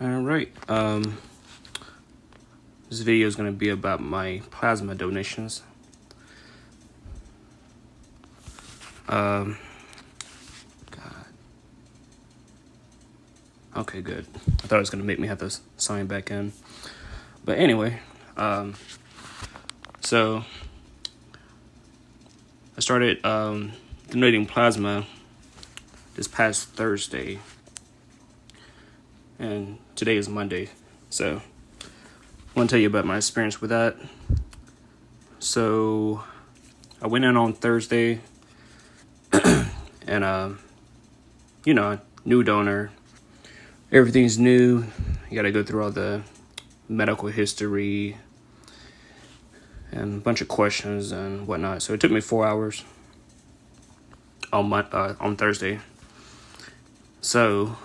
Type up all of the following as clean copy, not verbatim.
All right. This video is going to be about my plasma donations. God. Okay, good. I thought it was going to make me have to sign back in. But anyway, so I started donating plasma this past Thursday. And today is Monday. So I want to tell you about my experience with that. So I went in on Thursday and, new donor. Everything's new. You got to go through all the medical history and a bunch of questions and whatnot. So it took me 4 hours on Thursday. So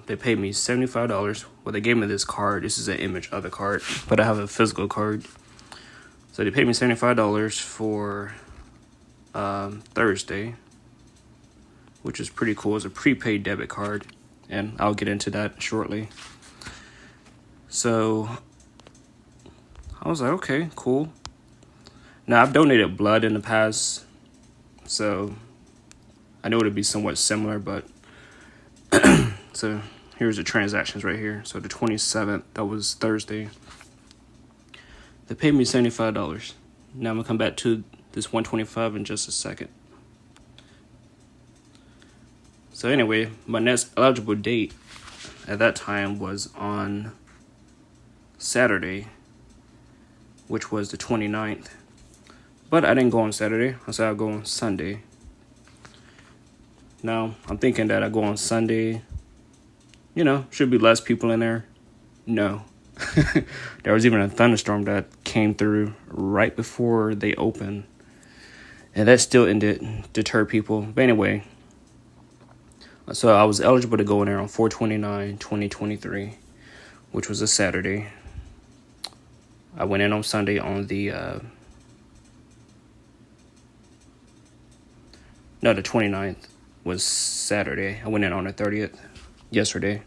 they paid me $75. Well, they gave me this card. This is an image of the card, but I have a physical card. So they paid me $75 for Thursday, which is pretty cool. It's a prepaid debit card, and I'll get into that shortly. So I was like, okay, cool. Now, I've donated blood in the past, so I know it'd be somewhat similar, but so here's the transactions right here. So the 27th, that was Thursday. They paid me $75. Now I'm gonna come back to this $125 in just a second. So anyway, my next eligible date at that time was on Saturday, which was the 29th. But I didn't go on Saturday. I said I'll go on Sunday. Now, I'm thinking that I go on Sunday. Should be less people in there. No. There was even a thunderstorm that came through right before they opened. And that still didn't deter people. But anyway, so I was eligible to go in there on 4/29/2023, which was a Saturday. I went in on Sunday on the 29th was Saturday. I went in on the 30th, yesterday.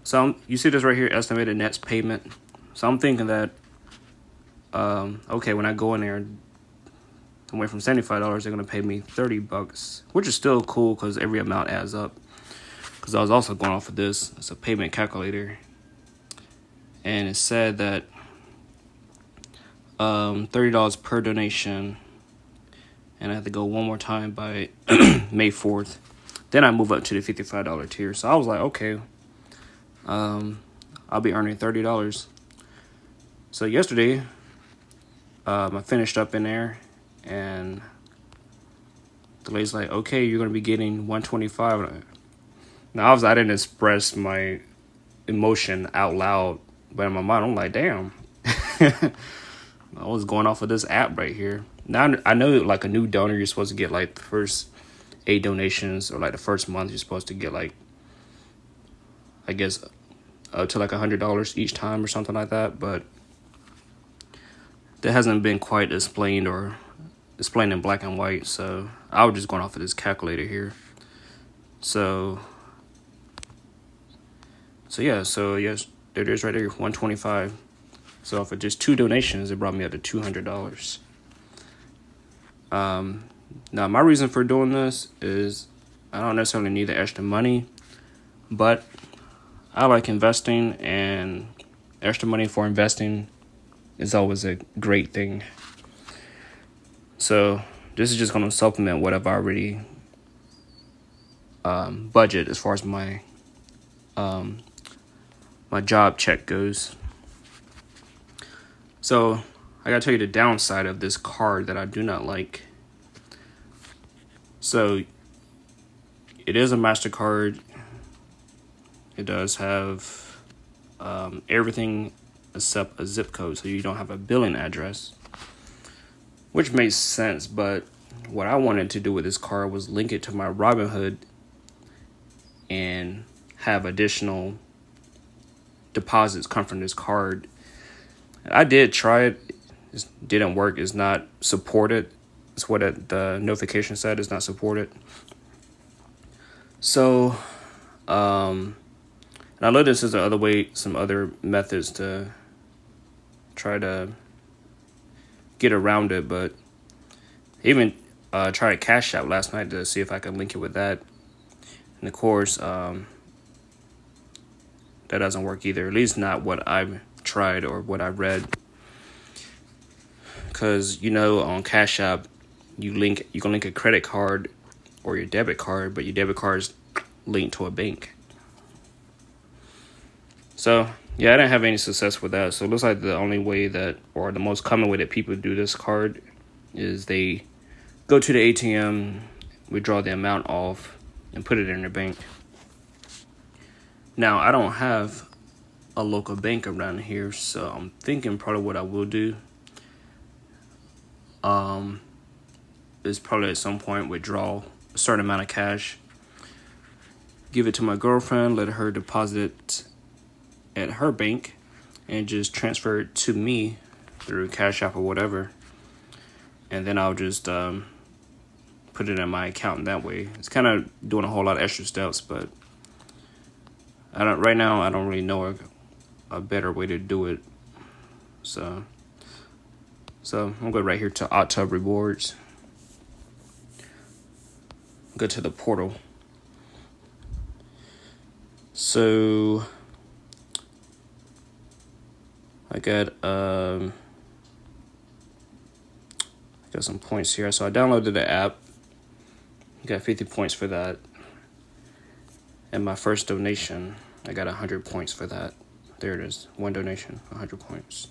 So you see this right here, estimated net payment. So I'm thinking that, okay, when I go in there, I went from $75, they're going to pay me $30, which is still cool because every amount adds up. Because I was also going off of this. It's a payment calculator. And it said that $30 per donation. And I have to go one more time by May 4th. Then I move up to the $55 tier. So I was like, okay, I'll be earning $30. So yesterday, I finished up in there, and the lady's like, okay, you're going to be getting $125. Now, obviously, I didn't express my emotion out loud, but in my mind, I'm like, damn. I was going off of this app right here. Now, I know, like, a new donor, you're supposed to get, like, the first 8 donations, or, like, the first month, you're supposed to get, like, I guess, up to, like, $100 each time or something like that, but that hasn't been quite explained or explained in black and white, so I was just going off of this calculator here. So yes, there it is right there, $125. So for just 2 donations, it brought me up to $200. Now, my reason for doing this is I don't necessarily need the extra money, but I like investing, and extra money for investing is always a great thing. So this is just going to supplement what I've already budget as far as my my job check goes. So I gotta tell you the downside of this card that I do not like. So it is a MasterCard. It does have everything except a zip code, so you don't have a billing address, which makes sense. But what I wanted to do with this card was link it to my Robinhood and have additional deposits come from this card. I did try it. It didn't work. It's not supported. It's what the notification said. It's not supported. So I And I know this is the other way, some other methods to try to get around it, but even tried Cash App last night to see if I could link it with that. And of course, that doesn't work either. At least not what I've tried or what I've read. Because, on Cash App, you can link a credit card or your debit card, but your debit card is linked to a bank. So, yeah, I didn't have any success with that. So it looks like the only way that, or the most common way that people do this card is they go to the ATM, withdraw the amount off, and put it in their bank. Now, I don't have a local bank around here, so I'm thinking probably what I will do is probably at some point withdraw a certain amount of cash, give it to my girlfriend, let her deposit it at her bank, and just transfer it to me through Cash App or whatever. And then I'll just put it in my account that way. It's kind of doing a whole lot of extra steps, but right now I don't really know a better way to do it. So I'm going right here to Octub Rewards. Go to the portal. So I got some points here. So I downloaded the app. Got 50 points for that. And my first donation, I got 100 points for that. There it is. One donation, 100 points.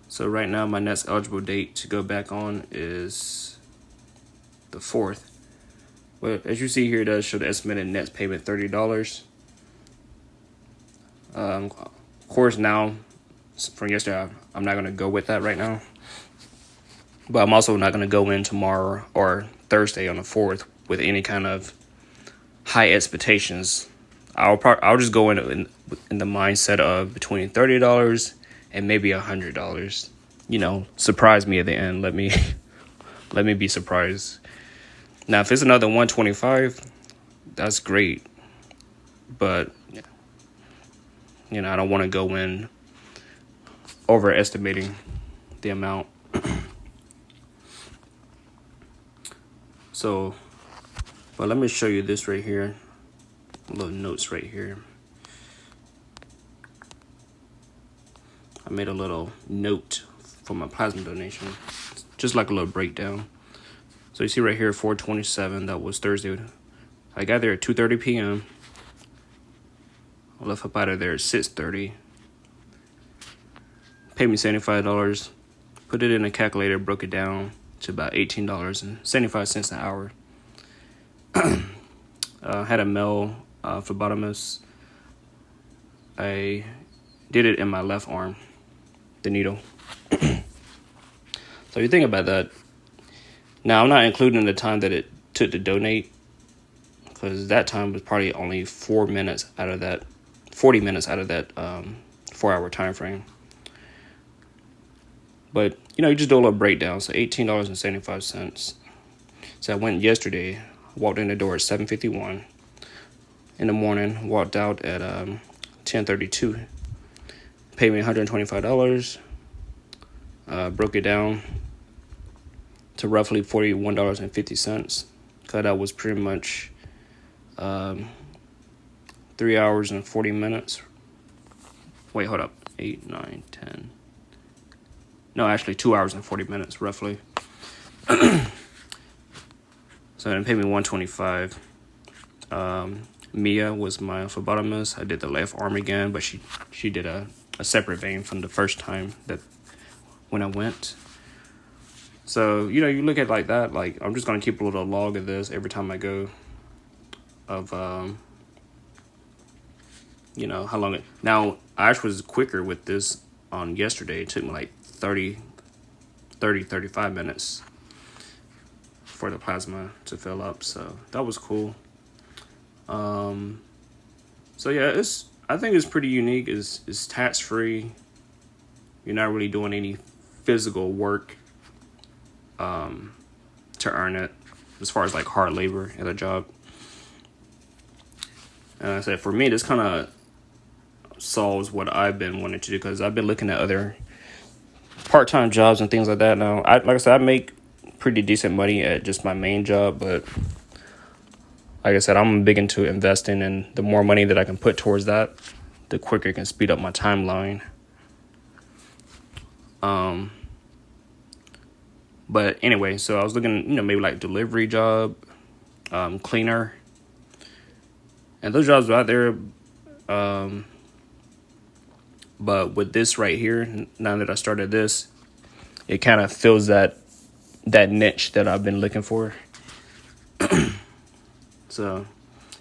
So right now my next eligible date to go back on is the 4th. But as you see here, it does show the estimated net payment $30. Of course, now from yesterday, I'm not going to go with that right now. But I'm also not going to go in tomorrow or Thursday on the 4th with any kind of high expectations. I'll just go in the mindset of between $30 and maybe $100. Surprise me at the end. Let me be surprised. Now, if it's another 125, that's great. But I don't want to go in overestimating the amount. But let me show you this right here. Little notes right here. I made a little note for my plasma donation, just like a little breakdown. So you see right here, 4/27, that was Thursday. I got there at 2:30 p.m. I left up out of there at 6:30. Paid me $75. Put it in a calculator, broke it down to about $18.75 an hour. Had a male phlebotomist. I did it in my left arm, the needle. So you think about that. Now, I'm not including the time that it took to donate, because that time was probably only 40 minutes out of that 4-hour time frame. But, you just do a little breakdown. So $18.75. So I went yesterday, walked in the door at 7:51 in the morning, walked out at 10:32. Paid me $125. Broke it down to roughly $41.50. Because that was pretty much 3 hours and 40 minutes. Wait, hold up. 8, 9, 10. No, actually 2 hours and 40 minutes, roughly. So it paid me $125. Mia was my phlebotomist. I did the left arm again, but she did a separate vein from the first time when I went. So, you look at it like that. Like, I'm just going to keep a little log of this every time I go of, how long it... Now, I actually was quicker with this on yesterday. It took me like 35 minutes for the plasma to fill up. So, that was cool. So, yeah, I think it's pretty unique. It's tax-free. You're not really doing any physical work to earn it. as far as like hard labor at a job. And I said, for me, this kind of solves what I've been wanting to do, because I've been looking at other part-time jobs and things like that. Now, like I said, I make pretty decent money at just my main job, but like I said, I'm big into investing, and the more money that I can put towards that, the quicker it can speed up my timeline. But anyway, so I was looking, maybe like delivery job, cleaner, and those jobs are out there. But with this right here, now that I started this, it kind of fills that niche that I've been looking for. So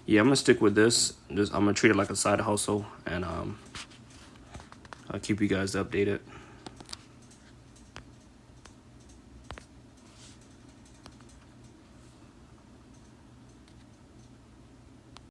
yeah, I'm gonna stick with this. I'm gonna treat it like a side hustle, and I'll keep you guys updated.